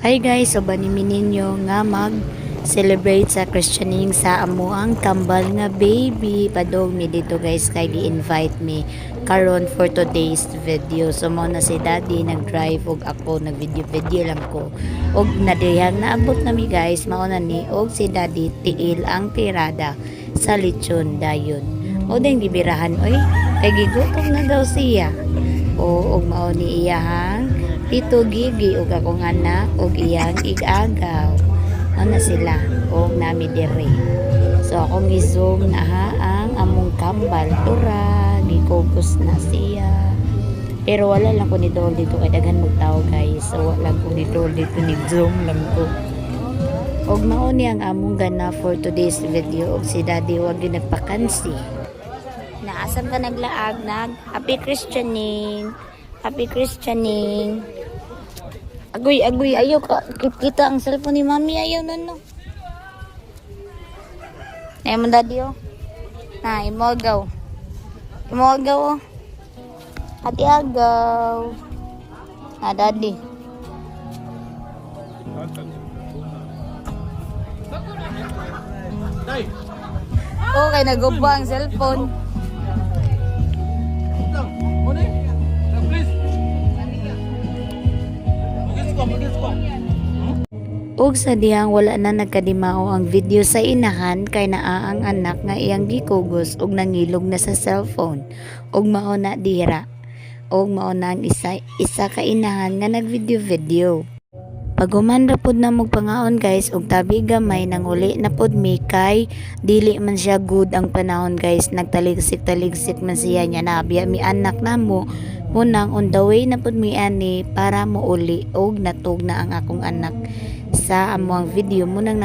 Hi guys, so banimin ninyo nga mag-celebrate sa christening sa amuang kambal nga baby. Padog mi dito guys kay gi-invite me karon for today's video. So mo na si daddy nag-drive og ako nag-video lang ko. Og nadihang naabot na mi guys, mauna ni og si daddy tiil ang tirada sa lechon dayon. O din gibirahan oy, kay gigutom na daw siya. O og mao ni iyahang Tito Gigi ug akong anak ug iyang igagaw. Ano sila og nami dire. So akong i-zoom na ha ang among kambal tura gikugos na siya. Pero wala lang ko ni Dol dito kay daghan mo tao guys. So wala lang ko ni Dol dito ni zoom lang ko. Og mao ni ang among gana for today's video og si Daddy wag gyud nagpakansi. Naasam ka naglaag happy christening. Happy christening. Agoy, ayaw ka. Kita ang cellphone ni mami. Ayaw na no. Ayaw mo daddy oh. Na, imagaw. Imagaw oh. Hati agaw. Na daddy. Okay, naguba ang cellphone. Ug sa dihang wala na nagkadimao ang video sa inahan kay naa ang anak nga iyang gikugos ug nangilog na sa cellphone ug mao na dihra ug mao na ang isa ka inahan nga nagvideo. Paguman ra pud na magpangaon guys ug tabi gamay nang uli na pud mi kay dili man siya good ang panahon guys, nagtaligsik man siya nya nabiya mi anak namo munang on the way na pud mi ani para mo uli og natug na ang akong anak sa amuang video munang